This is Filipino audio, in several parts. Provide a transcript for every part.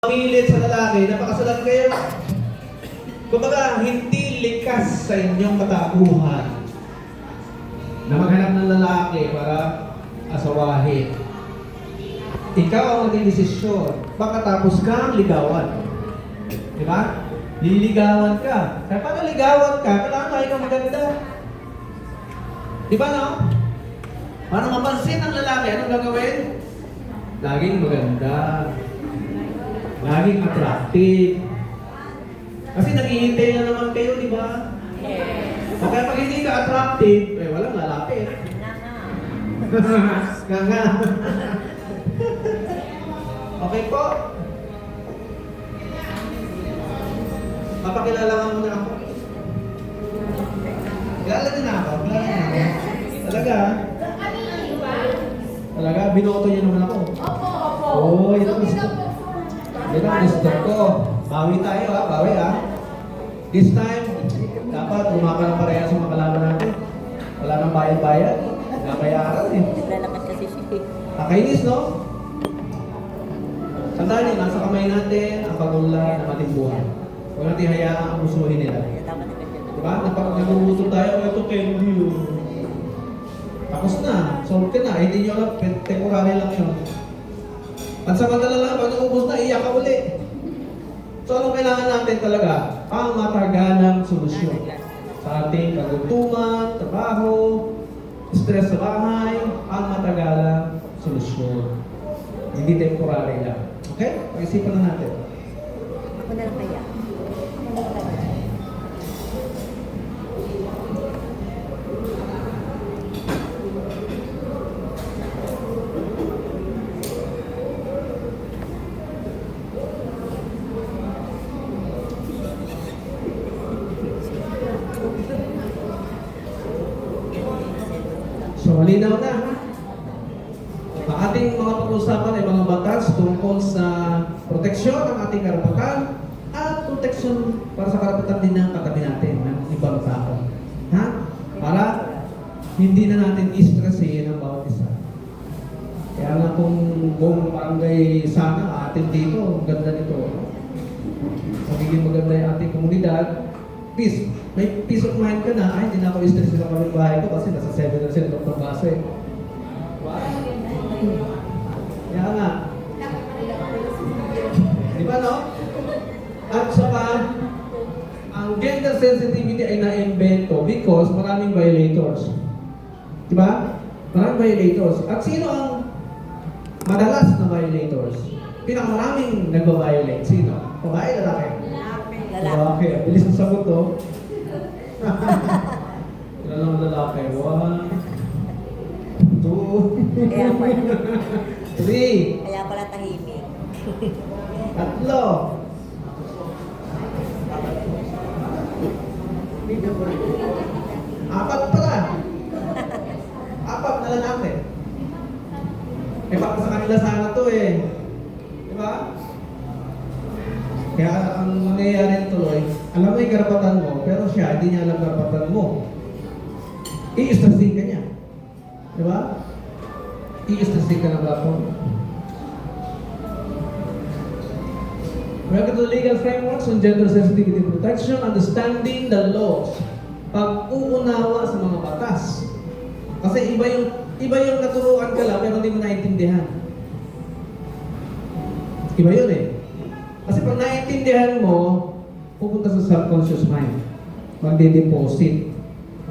Pamilit sa lalaki, napakasalan kayo. Kumbaga, hindi likas sa inyong katauhan na maghanap ng lalaki para asawahin. Ikaw ang naging desisyon. Pagkatapos kang ligawan. Di ba? Liligawan ka. Kaya pag naligawan ka, kailangan tayo kang maganda. Di ba, no? Para mapansin ng lalaki, anong gagawin? Laging maganda. Laging attractive. Kasi naghihintay na naman kayo, di ba? Yes. O kaya pag hindi ka attractive, walang lalaki. Nga. Okay po? Papakilala nga muna ako. Kilala din na ako. Talaga? Talaga? Binoto niyo naman ako. Opo. Oo, yun ang gusto. Yan ang gusto ko. Bawi tayo ha, bawi ha. This time, dapat lumaban ng pareha sa mga kalaban natin. Wala nang bayad-bayad. Nabayaran eh. Naglalakad kasi siya. Nakainis, no? Tandaan niyo, nasa kamay natin ang pag-unlad ng ating buhay. Huwag natin hayaan ang pusuhin nila. Tama na ganyan. Diba? Nagugutol tayo, ito candy yun. Tapos na, solve ka na. Hindi nyo alam, temporary lang yun. Pansamantala lang, pag naubos na, iyak ka uli. So, anong kailangan natin talaga? Ang mataganang solusyon. Sa ating kagutuman, trabaho, stress sa bahay, ang matagalang solusyon. Hindi temporary lang. Okay? Pag-isipan na natin. Ako na lang kaya. So, malinaw na, ha? Ang ating mga pag-usapan ay mga batas tungkol sa proteksyon ng ating karapatan at proteksyon para sa karapatan din ng katabi natin, ng ibang tao. Ha? Para hindi na natin i-stressin ang bawat isa. Kaya nga kung buong barangay sana atin dito, ang ganda nito. Magiging maganda yung ating komunidad. Peace. May peace of mind ka na, ay hindi na ako i-stress sa kapitbahay ko kasi nasa 7% of the base. Diba? Kaya nga. Di ba, no? At saka, ang gender sensitivity ay na-invento because maraming violators. Di ba? Maraming violators. At sino ang madalas na violators? Pinakamaraming nagbabiolate. Sino? Babae, lalaki? Lalaki. Bilis ng sagot, to. Ilan lang lalaki? 1, 2, Kaya pala. 3, Kaya pala tahimik. 4. Apat pala. Apat na lalaki. Eh, baka sa kanila sana to eh. Di ba? Kaya ang nangyayari tuloy, alam mo yung karapatan mo, pero siya, hindi niya alam karapatan mo. I-stressing ka niya. Di ba? I-stressing ka ng platform. Welcome to the legal frameworks on gender sensitivity protection, understanding the laws. Pag-uunawa sa mga batas. Kasi iba yung naturuan ka lang, pero hindi mo naiintindihan. Iba yun eh. Kasi pag naiintindihan mo, pupunta sa subconscious mind. Magde-deposit.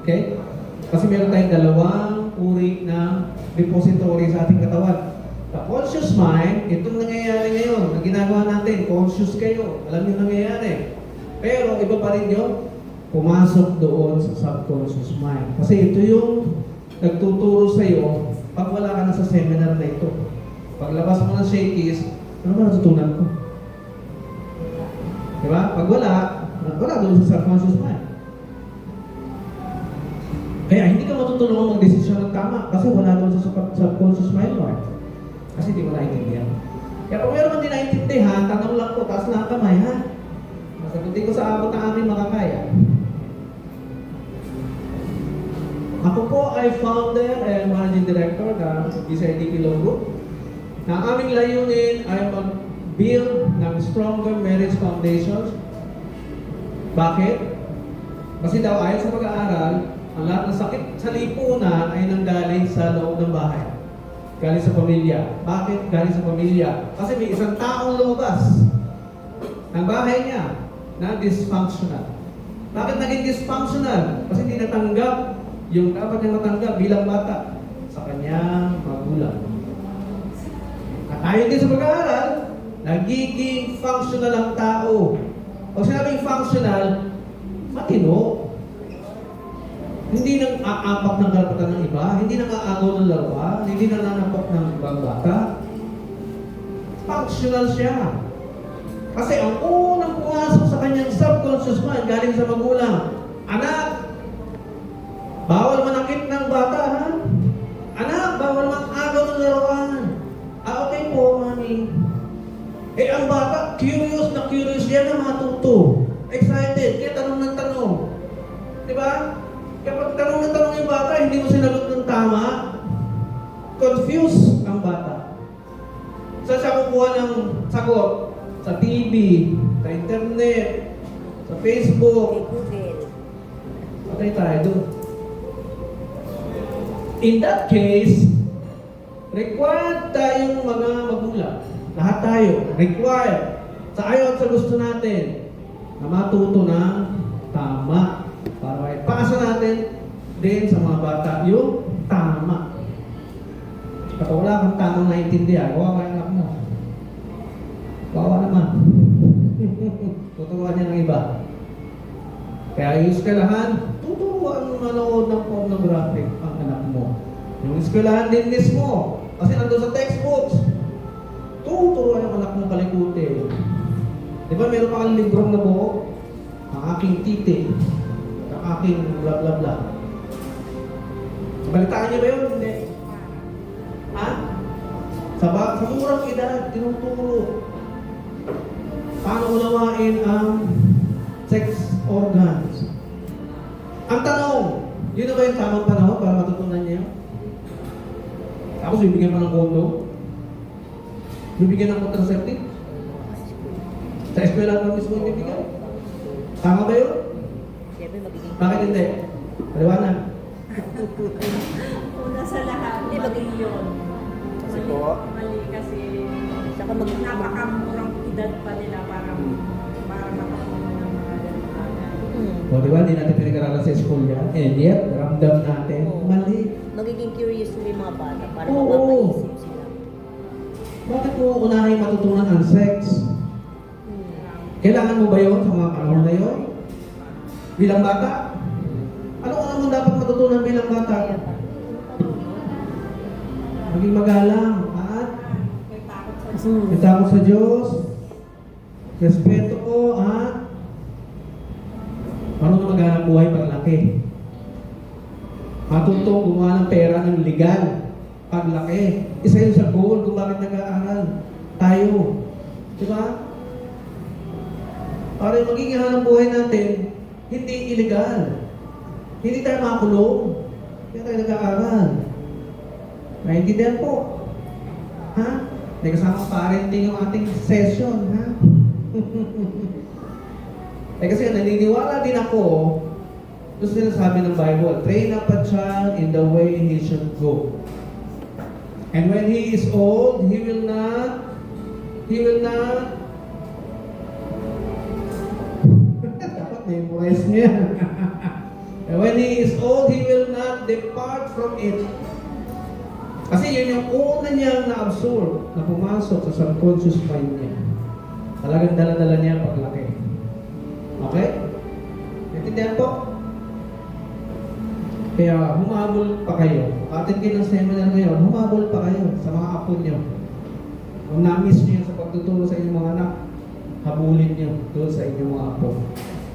Okay? Kasi meron tayong dalawang uri na depository sa ating katawan. The conscious mind, itong nangyayari ngayon, na ginagawa natin, conscious kayo, alam niyo nangyayari. Pero iba pa rin yun, pumasok doon sa subconscious mind. Kasi ito yung nagtuturo sa iyo pag wala ka na sa seminar na ito. Paglabas mo ng shakies, ano ba natutunan ko? Diba? Pag wala doon sa subconscious mind. Kaya hindi ka matutulungan mag-desisyon ng tama kasi wala doon sa subconscious mind mo. Kasi hindi mo naiintindihan. Kaya kung meron man din naiintindihan, tanong lang po, taas na ang kamay, ha? Masagutin ko sa abot ng aming makakaya. Ako po ay founder and managing director ng BCIDP Law Group. Na ang aming layunin ay build ng stronger marriage foundations. Bakit? Kasi daw ayon sa pag-aaral, ang lahat ng sakit sa lipunan ay nanggaling sa loob ng bahay. Galing sa pamilya. Bakit galing sa pamilya? Kasi may isang taong lumabas ng bahay niya na dysfunctional. Bakit naging dysfunctional? Kasi hindi natanggap yung dapat niya matanggap bilang bata sa kanyang magulang. At ayon din sa pag-aaral, nagiging functional ang tao. Pag sinabing functional, matino. Hindi nang aapak ng karapatan ng iba, hindi nang aagaw ng laruan, hindi nang nanapok ng ibang bata. Functional siya. Kasi ang unang pumasok sa kanyang subconscious mind galing sa magulang, anak, bawal manakit ng bata, ha? Anak, bawal mag-agaw ng laruan. Okay po, mami. Eh, ang bata, curious yan na matuto. Excited, kaya tanong ng tanong. Diba? Kapag tanong ng tanong yung bata, hindi mo sinagot ng tama, confused ang bata. Saan siya kukuha ng sagot? Sa TV, sa internet, sa Facebook. Google. Patay tayo doon. In that case, required tayong mga magulang. Lahat tayo, required. Sa ayon sa gusto natin, na matuto ng tama. Para maipasa natin din sa mga bata yung tama. Kapag wala kang tamang naintindihan, gawa ka anak mo. Bawa naman. Tuturuan niya ng iba. Kaya yung eskwelahan, tuturuan mo manood ng pornographic ang anak mo. Yung eskwelahan din mismo, kasi nandun sa textbooks, tuturuan yung anak mo kalikutin. Di ba meron pa kang librong na buo? Ang aking titi, ang aking bla bla bla. Balitaan niyo ba yun? Hindi. Ha? Sa murang edad, tinuturo. Paano unawain ang sex organs? Ang tanong, yun na ba yung tamang panahon para matutunan niya? Tapos bibigyan pa ng kondo? Bibigyan ng contraceptive? Sa eskwela pa mismo bibigyan? Tama ba yun? Siyempre magiging... Bakit hindi? Paliwanag. Una sa lahat, mali yun. Kasi Mali, po? mali kasi Saka napakamurang edad pa nila para matutunan ng mga ganun agad. O di ba, hindi natin pinag-aralan sa school yan. And yet, ramdam natin, mali. magiging curious yung mga bata para Oo. mapapaisip sila. Bakit mo unahin matutunan ang sex? Kailangan mo ba yun sa mga panahon na yun? Bilang bata? Ano mo dapat matutunan bilang bata? Maging magalang at May takot sa may takot sa Diyos, respeto ko at marunong maghanap buhay paglaki. Matutong gumawa ng pera ng legal paglaki. Isa yun sa goal kung bakit nag-aaral tayo. Diba? Para yung magiging hanap buhay natin, hindi illegal. Hindi tayo makulong. Kaya tayo nag-aaral. Naintindihan po. Ha? May kasamang parenting yung ating session, ha? Kasi naniniwala din ako, gusto sinasabi ng Bible, train up a child in the way he should go. And when he is old, he will not dapat memorize niya. And when he is old, he will not depart from it. Kasi yun yung una niyang na-absorb, na pumasok sa subconscious mind niya. Talagang dala-dala niya paglaki. Okay? Naintindihan po? Kaya humabol pa kayo. Atin kayo ng seminar ngayon, humabol pa kayo sa mga apo niyo. Kung na-miss niyo sa pagtuturo sa inyong mga anak, habulin niyo doon sa inyong mga apo.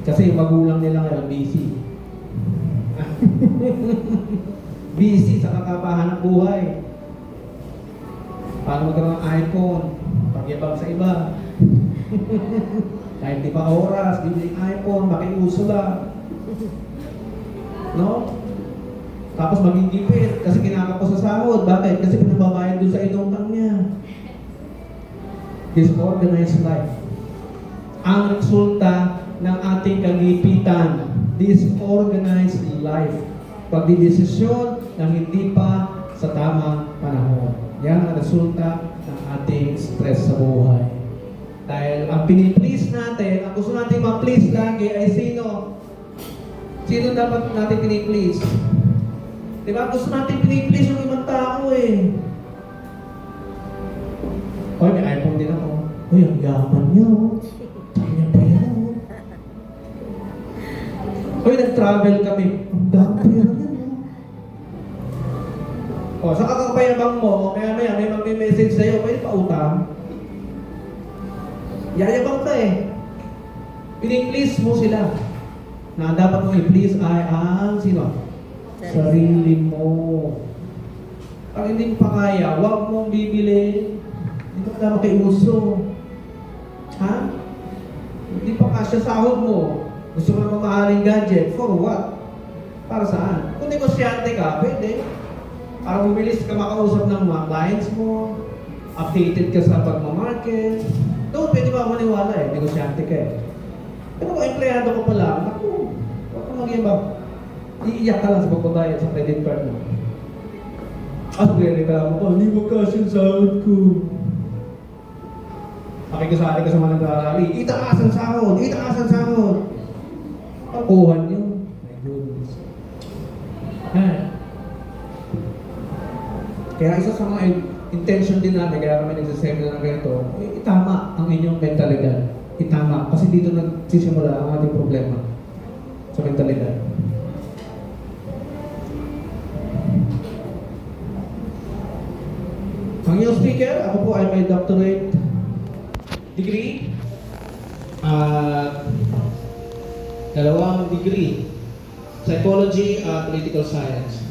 Kasi yung magulang nila ngayon, busy. Busy sa kakabahan ng buhay. Paano magkaroon ng iPhone? Pagyabang sa iba. Kahit di pa oras, bibili iPhone, makiuso lang. No? Tapos maging gipit kasi kinakapos sa sahod. Bakit? Kasi pinababayad doon sa inutang niya. disorganized life. Ang resulta ng ating kagipitan, disorganized life. Pagdidesisyon ng hindi pa sa tamang panahon. Yan ang resulta ng ating stress sa buhay. Dahil ang piniplease natin, ang gusto natin ma-please lagi ay sino? Sino dapat natin piniplease? Diba? Gusto natin piniplease yung ibang tao eh. Oy, may iPhone din ako. Uy, ang yaman niyo. Saan niya pa yan? Uy, nag-travel kami. Ang dami pera yan. O, sa kakapayabang mo, maya-maya may mag-message sa'yo, pwede pa utang. Yayabang ka eh. Piniplease mo sila. Na dapat mong i-please ay ang sino? Sarili mo. Pag hindi mo pa kaya, huwag mong bibili. Hindi ka na makiuso. Ha? Hindi pa kasya sahod mo. Gusto mo na mamahaling gadget. For what? Para saan? Kung negosyante ka, pwede. Para bumilis ka makausap ng mga clients mo. Updated ka sa pagmamarket. Doon, pwede ba maniwala eh. Negosyante ka eh. Pero kung empleyado ka pa lang, naku, huwag kang mag-ibang. Iiyak ka lang sa pagbabayad sa credit card mo. At magre-reklamo ko, hindi mo kasi yung sahod ko. Makikisali ka sa mga nag-aalali, itaas ang sahod, itaas ang sahod. Pagkuhan yun. My goodness. Kaya isa sa mga intention din namin, kaya kami nagsaseminar ng ganito, itama ang inyong mentalidad. Itama. Kasi dito nagsisimula ang ating problema sa mentalidad. Ang inyong speaker, ako po ay may doctorate degree at 2 degree, psychology at political science.